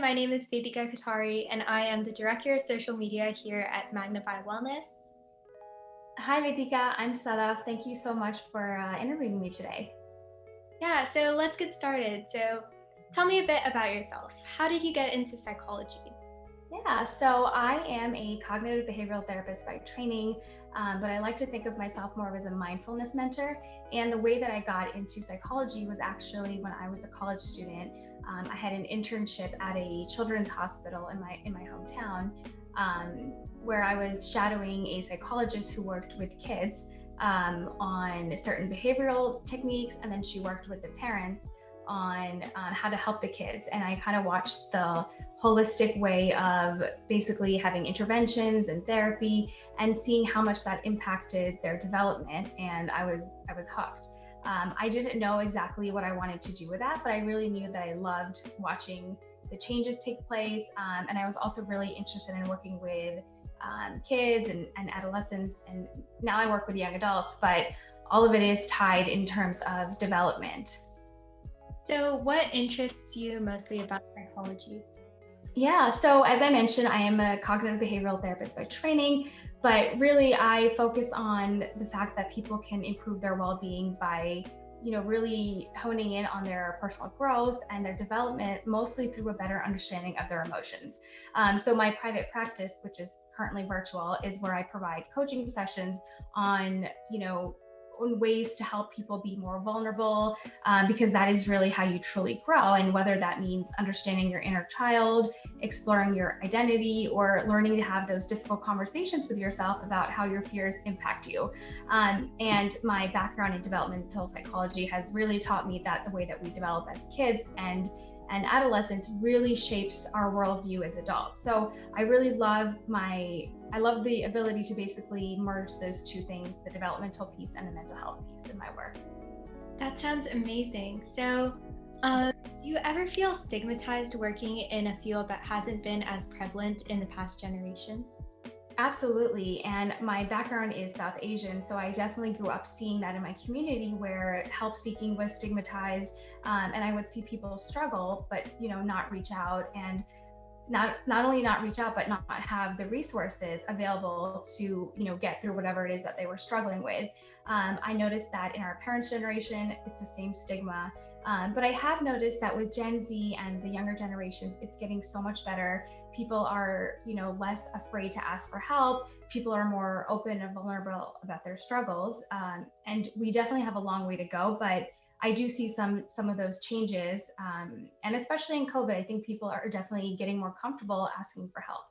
my name is Vedika Katari, and I am the Director of Social Media here at Magnify Wellness. Hi, Vedika. I'm Sadaf. Thank you so much for interviewing me today. Yeah, so let's get started. So tell me a bit about yourself. How did you get into psychology? Yeah, so I am a cognitive behavioral therapist by training, but I like to think of myself more as a mindfulness mentor. And the way that I got into psychology was actually when I was a college student. I had an internship at a children's hospital in my hometown, where I was shadowing a psychologist who worked with kids on certain behavioral techniques, and then she worked with the parents on how to help the kids. And I kind of watched the holistic way of basically having interventions and therapy and seeing how much that impacted their development. And I was hooked. I didn't know exactly what I wanted to do with that, but I really knew that I loved watching the changes take place. And I was also really interested in working with kids and adolescents. And now I work with young adults, but all of it is tied in terms of development. So what interests you mostly about psychology? Yeah, so as I mentioned, I am a cognitive behavioral therapist by training, but really I focus on the fact that people can improve their well-being by, really honing in on their personal growth and their development, mostly through a better understanding of their emotions. So my private practice, which is currently virtual, is where I provide coaching sessions on, on ways to help people be more vulnerable, because that is really how you truly grow. And whether that means understanding your inner child, exploring your identity, or learning to have those difficult conversations with yourself about how your fears impact you. And my background in developmental psychology has really taught me that the way that we develop as kids and adolescence really shapes our worldview as adults. So I really love the ability to basically merge those two things, the developmental piece and the mental health piece in my work. That sounds amazing. So do you ever feel stigmatized working in a field that hasn't been as prevalent in the past generations? Absolutely. And my background is South Asian, so I definitely grew up seeing that in my community where help seeking was stigmatized. And I would see people struggle, but not reach out, and not only not reach out, but not have the resources available to get through whatever it is that they were struggling with. I noticed that in our parents' generation, it's the same stigma. But I have noticed that with Gen Z and the younger generations, it's getting so much better. People are, less afraid to ask for help. People are more open and vulnerable about their struggles. And we definitely have a long way to go, but I do see some of those changes. And especially in COVID, I think people are definitely getting more comfortable asking for help.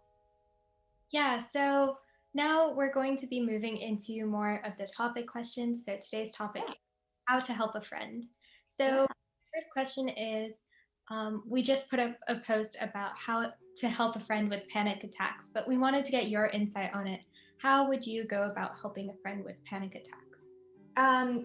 Yeah, so now we're going to be moving into more of the topic questions. So today's topic is how to help a friend. So first question is, we just put up a post about how to help a friend with panic attacks, but we wanted to get your insight on it. How would you go about helping a friend with panic attacks?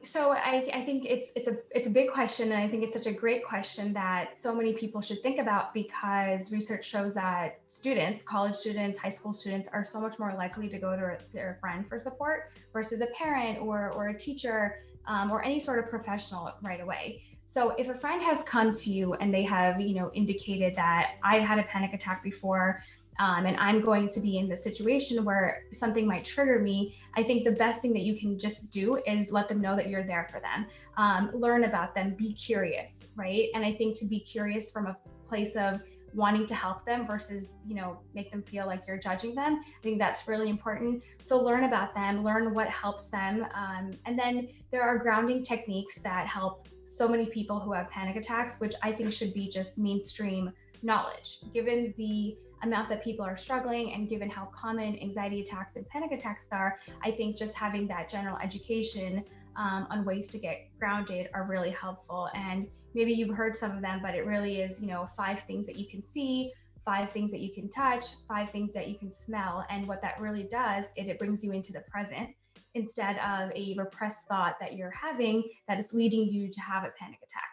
So I think it's a big question, and I think it's such a great question that so many people should think about, because research shows that students, college students, high school students, are so much more likely to go to their friend for support versus a parent or a teacher, or any sort of professional right away. So if a friend has come to you and they have indicated that I've had a panic attack before, and I'm going to be in the situation where something might trigger me, I think the best thing that you can just do is let them know that you're there for them. Learn about them, be curious, right? And I think to be curious from a place of wanting to help them versus, make them feel like you're judging them, I think that's really important. So learn about them, learn what helps them. And then there are grounding techniques that help so many people who have panic attacks, which I think should be just mainstream knowledge, given the amount that people are struggling and given how common anxiety attacks and panic attacks are. I think just having that general education on ways to get grounded are really helpful. And maybe you've heard some of them, but it really is, 5 things that you can see, 5 things that you can touch, 5 things that you can smell. And what that really does, it brings you into the present instead of a repressed thought that you're having that is leading you to have a panic attack.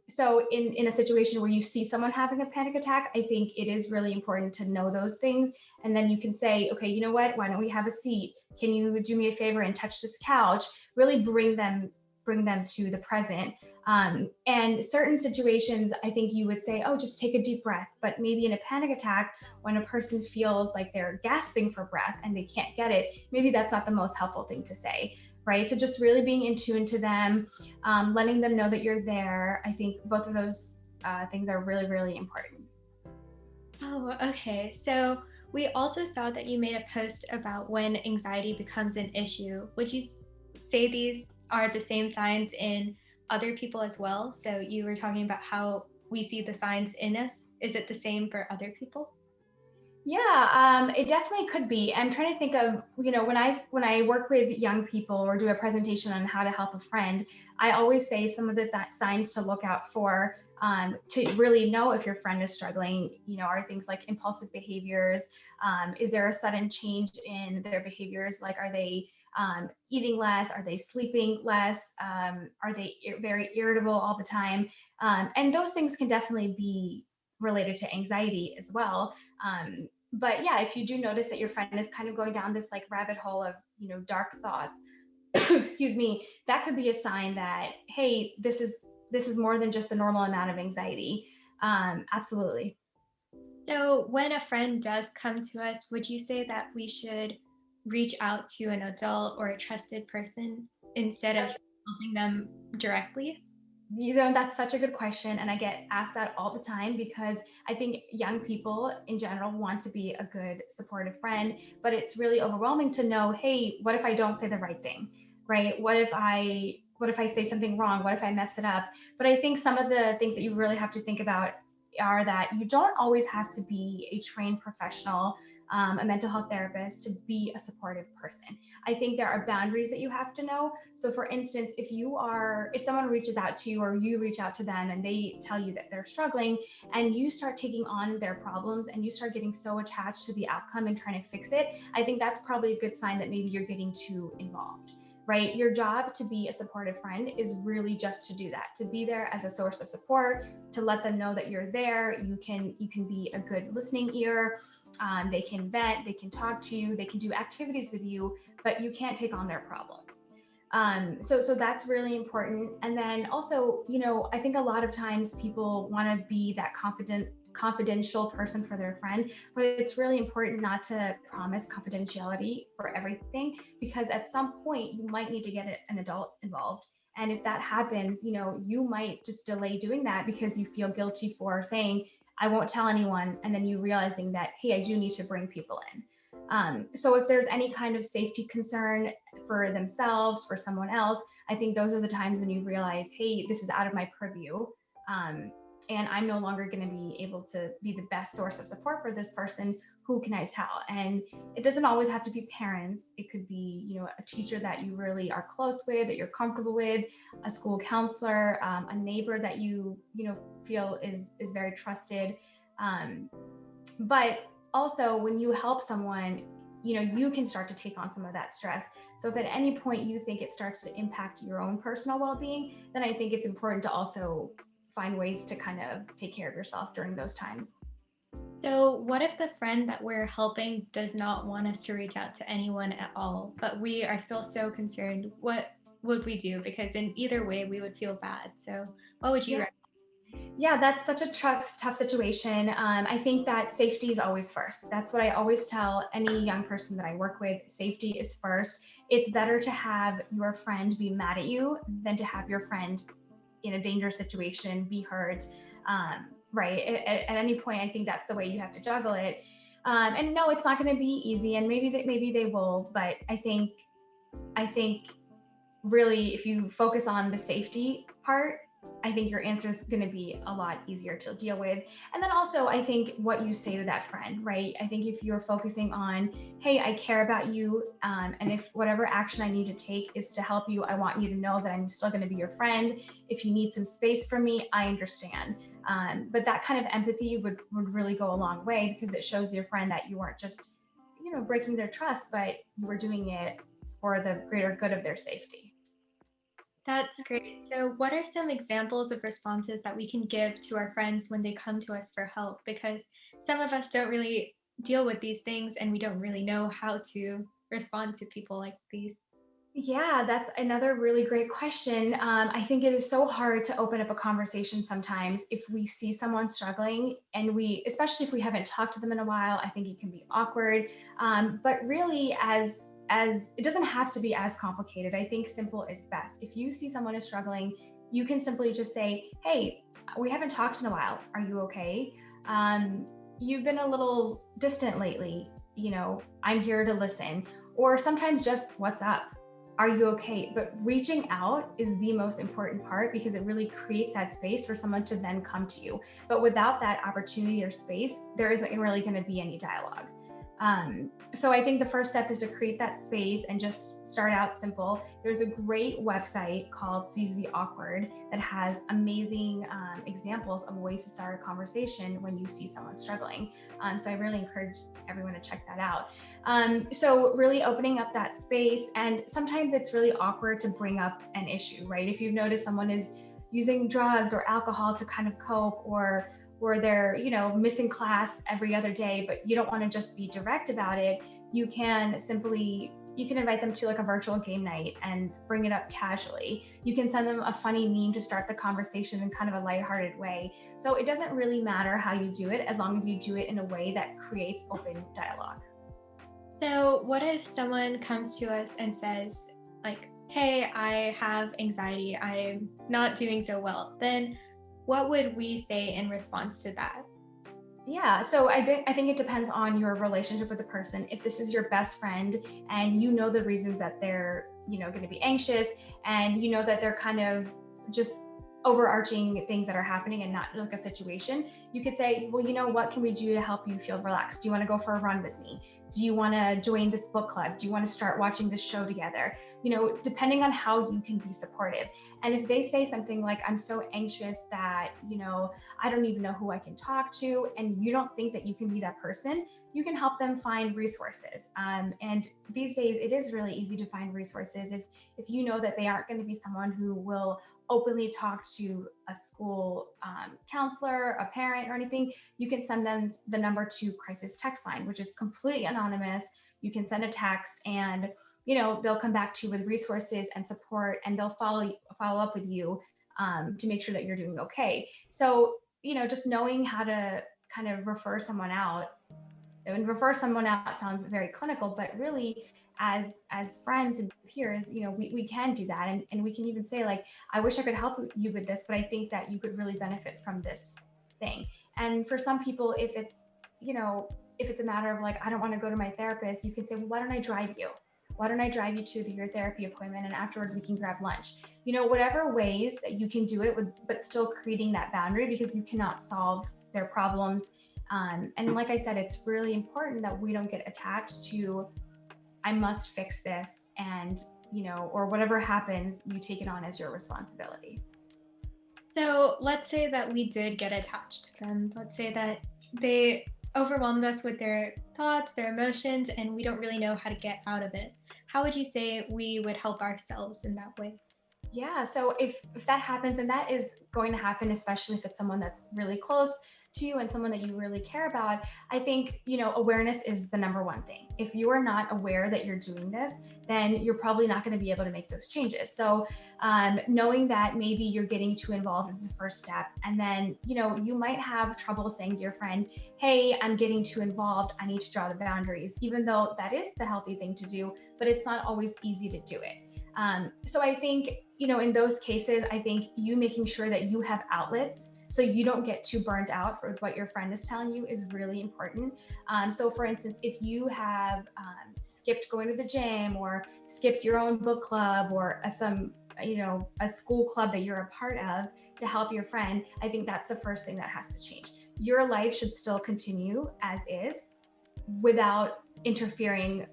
So in a situation where you see someone having a panic attack, I think it is really important to know those things. And then you can say, okay, why don't we have a seat? Can you do me a favor and touch this couch? Really bring them bring them to the present. And certain situations, I think you would say, oh, just take a deep breath. But maybe in a panic attack, when a person feels like they're gasping for breath and they can't get it, maybe that's not the most helpful thing to say, right? So just really being in tune to them, letting them know that you're there. I think both of those things are really, really important. Oh, okay. So we also saw that you made a post about when anxiety becomes an issue. Would you say these are the same signs in other people as well? So you were talking about how we see the signs in us. Is it the same for other people? Yeah, it definitely could be. I'm trying to think of, when I work with young people or do a presentation on how to help a friend, I always say some of the signs to look out for, to really know if your friend is struggling. Are things like impulsive behaviors? Is there a sudden change in their behaviors? Like, are they eating less? Are they sleeping less? Are they very irritable all the time? And those things can definitely be related to anxiety as well. But yeah, if you do notice that your friend is kind of going down this like rabbit hole of, dark thoughts, excuse me, that could be a sign that, hey, this is more than just the normal amount of anxiety. Absolutely. So when a friend does come to us, would you say that we should reach out to an adult or a trusted person instead of helping them directly? That's such a good question. And I get asked that all the time because I think young people in general want to be a good supportive friend, but it's really overwhelming to know, hey, what if I don't say the right thing? Right? What if I say something wrong? What if I mess it up? But I think some of the things that you really have to think about are that you don't always have to be a trained professional, a mental health therapist, to be a supportive person. I think there are boundaries that you have to know. So for instance, if someone reaches out to you or you reach out to them and they tell you that they're struggling and you start taking on their problems and you start getting so attached to the outcome and trying to fix it, I think that's probably a good sign that maybe you're getting too involved. Right? Your job to be a supportive friend is really just to do that, to be there as a source of support, to let them know that you're there. You can be a good listening ear. They can vent, they can talk to you, they can do activities with you, but you can't take on their problems. So that's really important. And then also, I think a lot of times people want to be that confidential person for their friend, but it's really important not to promise confidentiality for everything, because at some point you might need to get an adult involved. And if that happens, you might just delay doing that because you feel guilty for saying, I won't tell anyone. And then you realizing that, hey, I do need to bring people in. So if there's any kind of safety concern for themselves, for someone else, I think those are the times when you realize, hey, this is out of my purview. And I'm no longer going to be able to be the best source of support for this person. Who can I tell? And it doesn't always have to be parents. It could be, a teacher that you really are close with, that you're comfortable with, a school counselor, a neighbor that feel is very trusted. But also, when you help someone, you can start to take on some of that stress. So if at any point you think it starts to impact your own personal well-being, then I think it's important to also find ways to kind of take care of yourself during those times. So, what if the friend that we're helping does not want us to reach out to anyone at all, but we are still so concerned? What would we do? Because in either way, we would feel bad. So, what would you Yeah. recommend? Yeah, that's such a tough situation. I think that safety is always first. That's what I always tell any young person that I work with. Safety is first. It's better to have your friend be mad at you than to have your friend in a dangerous situation be hurt. Right. At any point, I think that's the way you have to juggle it. And no, it's not going to be easy, and maybe they will. But I think really, if you focus on the safety part, I think your answer is going to be a lot easier to deal with. And then also, I think what you say to that friend, right? I think if you're focusing on, hey, I care about you, and if whatever action I need to take is to help you, I want you to know that I'm still going to be your friend. If you need some space from me, I understand. But that kind of empathy would really go a long way, because it shows your friend that you weren't just, breaking their trust, but you were doing it for the greater good of their safety. That's great. So, what are some examples of responses that we can give to our friends when they come to us for help? Because some of us don't really deal with these things and we don't really know how to respond to people like these. Yeah, that's another really great question. I think it is so hard to open up a conversation sometimes if we see someone struggling and especially if we haven't talked to them in a while, I think it can be awkward. But really, as it doesn't have to be as complicated. I think simple is best. If you see someone is struggling, you can simply just say, "Hey, we haven't talked in a while. Are you okay? Um, you've been a little distant lately. I'm here to listen." Or sometimes just, "What's up? Are you okay?" But reaching out is the most important part because it really creates that space for someone to then come to you. But without that opportunity or space, there isn't really going to be any dialogue. So I think the first step is to create that space and just start out simple. There's a great website called Seize the Awkward that has amazing examples of ways to start a conversation when you see someone struggling. So I really encourage everyone to check that out. So really opening up that space, and sometimes it's really awkward to bring up an issue, right? If you've noticed someone is using drugs or alcohol to kind of cope, or they're missing class every other day, but you don't want to just be direct about it, you can invite them to like a virtual game night and bring it up casually. You can send them a funny meme to start the conversation in kind of a lighthearted way. So it doesn't really matter how you do it as long as you do it in a way that creates open dialogue. So, what if someone comes to us and says, like, hey, I have anxiety, I'm not doing so well? Then what would we say in response to that? Yeah, so I think it depends on your relationship with the person. If this is your best friend and you know the reasons that they're, going to be anxious, and you know that they're kind of just overarching things that are happening and not like a situation, you could say, "Well, what can we do to help you feel relaxed? Do you want to go for a run with me? Do you want to join this book club? Do you want to start watching this show together?" Depending on how you can be supportive. And if they say something like, "I'm so anxious that, I don't even know who I can talk to," and you don't think that you can be that person, you can help them find resources. And these days, it is really easy to find resources. If you know that they aren't going to be someone who will openly talk to a school counselor, a parent, or anything, you can send them the number to crisis text line, which is completely anonymous. You can send a text, and they'll come back to you with resources and support, and they'll follow up with you to make sure that you're doing okay. So just knowing how to kind of refer someone out. And refer someone out sounds very clinical, but really, as friends and peers, we can do that, and we can even say, like, "I wish I could help you with this, but I think that you could really benefit from this thing." And for some people, if it's a matter of like, "I don't want to go to my therapist," you could say, "Well, why don't I drive you? Why don't I drive you to your therapy appointment, and afterwards we can grab lunch?" Whatever ways that you can do it with, but still creating that boundary, because you cannot solve their problems. And like I said, it's really important that we don't get attached to, "I must fix this," and, or whatever happens, you take it on as your responsibility. So, let's say that we did get attached to them. Let's say that they overwhelmed us with their thoughts, their emotions, and we don't really know how to get out of it. How would you say we would help ourselves in that way? Yeah. So if that happens, and that is going to happen, especially if it's someone that's really close to you and someone that you really care about, I think, awareness is the number one thing. If you are not aware that you're doing this, then you're probably not going to be able to make those changes. So knowing that maybe you're getting too involved is the first step. And then, you might have trouble saying to your friend, "Hey, I'm getting too involved. I need to draw the boundaries," even though that is the healthy thing to do, but it's not always easy to do it. So I think, in those cases, I think you making sure that you have outlets so you don't get too burnt out for what your friend is telling you is really important. So for instance, if you have skipped going to the gym, or skipped your own book club, or a school club that you're a part of to help your friend, I think that's the first thing that has to change. Your life should still continue as is without interfering,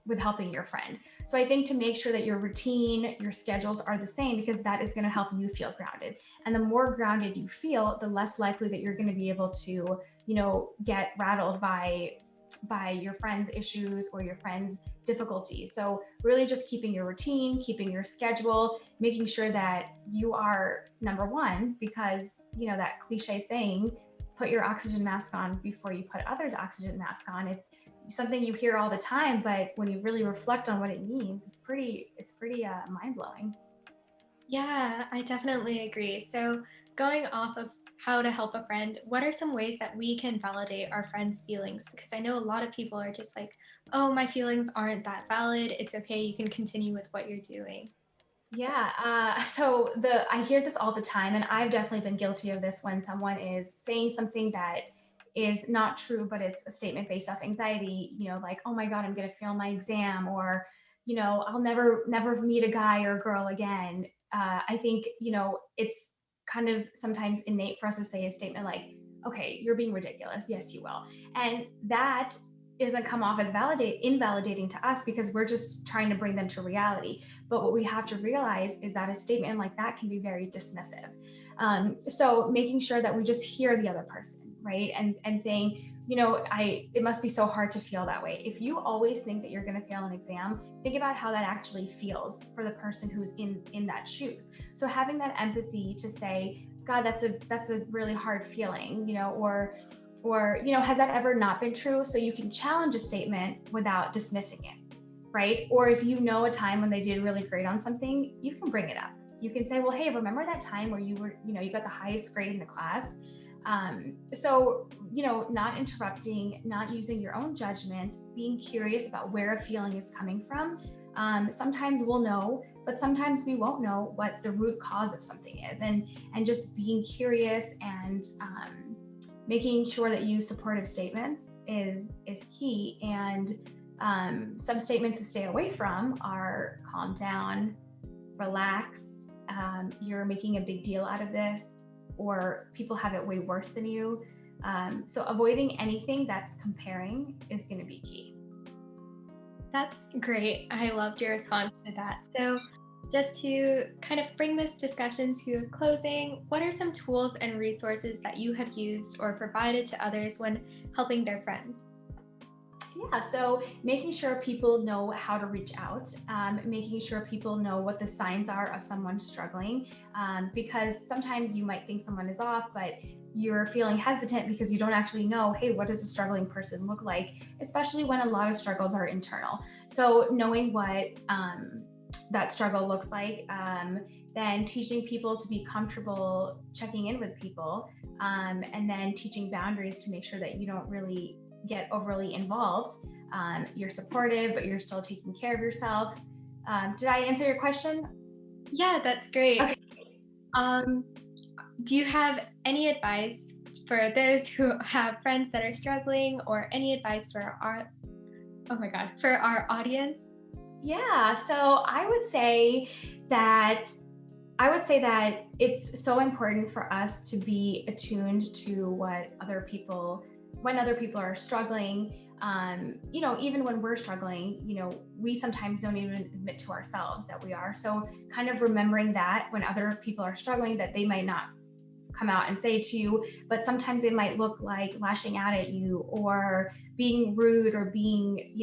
with helping your friend. So I think to make sure that your routine, your schedules are the same, because that is going to help you feel grounded. And the more grounded you feel, the less likely that you're going to be able to, get rattled by your friend's issues or your friend's difficulties. So really just keeping your routine, keeping your schedule, making sure that you are number one, because, that cliche saying, "Put your oxygen mask on before you put others' oxygen mask on." It's, something you hear all the time, but when you really reflect on what it means, it's pretty mind blowing. Yeah, I definitely agree. So, going off of how to help a friend, what are some ways that we can validate our friends' feelings? Because I know a lot of people are just like, oh, my feelings aren't that valid. It's okay. You can continue with what you're doing. Yeah. So I hear this all the time, and I've definitely been guilty of this when someone is saying something that is not true, but it's a statement based off anxiety. Like, oh my God, I'm gonna fail my exam, or I'll never meet a guy or a girl again. I think it's kind of sometimes innate for us to say a statement like, okay, you're being ridiculous. Yes, you will, and that doesn't come off as invalidating to us because we're just trying to bring them to reality. But what we have to realize is that a statement like that can be very dismissive. So making sure that we just hear the other person, right? And saying, it must be so hard to feel that way. If you always think that you're going to fail an exam, think about how that actually feels for the person who's in that shoes. So having that empathy to say, God, that's a really hard feeling, or has that ever not been true? So you can challenge a statement without dismissing it, right? Or if you know a time when they did really great on something, you can bring it up. You can say, well, hey, remember that time where you got the highest grade in the class? Not interrupting, not using your own judgments, being curious about where a feeling is coming from. Sometimes we'll know, but sometimes we won't know what the root cause of something is, and just being curious and making sure that you use supportive statements is key. And some statements to stay away from are calm down, relax, you're making a big deal out of this, or people have it way worse than you. So avoiding anything that's comparing is going to be key. That's great. I loved your response to that. So, just to kind of bring this discussion to a closing, what are some tools and resources that you have used or provided to others when helping their friends? Yeah, so making sure people know how to reach out, making sure people know what the signs are of someone struggling, because sometimes you might think someone is off, but you're feeling hesitant because you don't actually know, hey, what does a struggling person look like, especially when a lot of struggles are internal. So knowing what that struggle looks like, then teaching people to be comfortable checking in with people, and then teaching boundaries to make sure that you don't really get overly involved. You're supportive, but you're still taking care of yourself. Did I answer your question? Yeah, that's great. Okay. Um, do you have any advice for those who have friends that are struggling, or any advice for our oh my god, for our audience? Yeah. So that I would say that it's so important for us to be attuned to when other people are struggling. Even when we're struggling, we sometimes don't even admit to ourselves that we are. So kind of remembering that when other people are struggling, that they might not come out and say to you, but sometimes it might look like lashing out at you or being rude or being,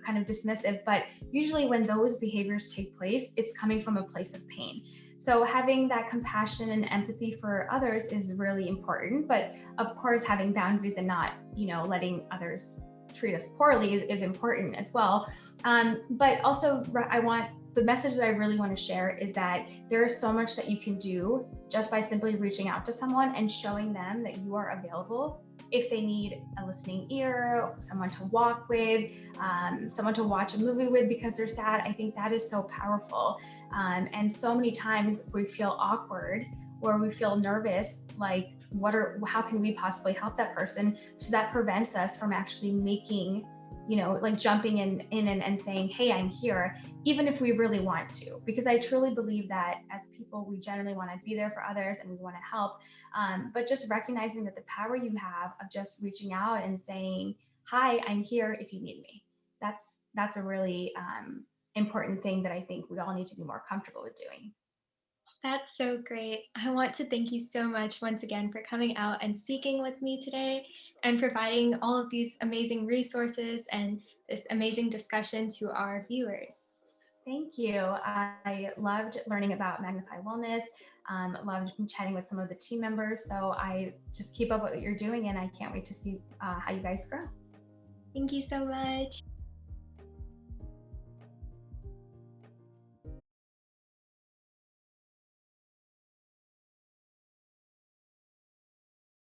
kind of dismissive. But usually when those behaviors take place, it's coming from a place of pain. So having that compassion and empathy for others is really important. But of course, having boundaries and not, letting others treat us poorly is important as well. But also, the message that I really want to share is that there is so much that you can do just by simply reaching out to someone and showing them that you are available. If they need a listening ear, someone to walk with, someone to watch a movie with because they're sad, I think that is so powerful. And so many times we feel awkward or we feel nervous, like how can we possibly help that person? So that prevents us from actually making, like jumping in and saying, hey, I'm here, even if we really want to, because I truly believe that as people, we generally want to be there for others and we want to help. But just recognizing that the power you have of just reaching out and saying, hi, I'm here if you need me. That's a really important thing that I think we all need to be more comfortable with doing. That's so great. I want to thank you so much once again for coming out and speaking with me today and providing all of these amazing resources and this amazing discussion to our viewers. Thank you. I loved learning about Magnify Wellness, loved chatting with some of the team members. So I just keep up what you're doing and I can't wait to see how you guys grow. Thank you so much.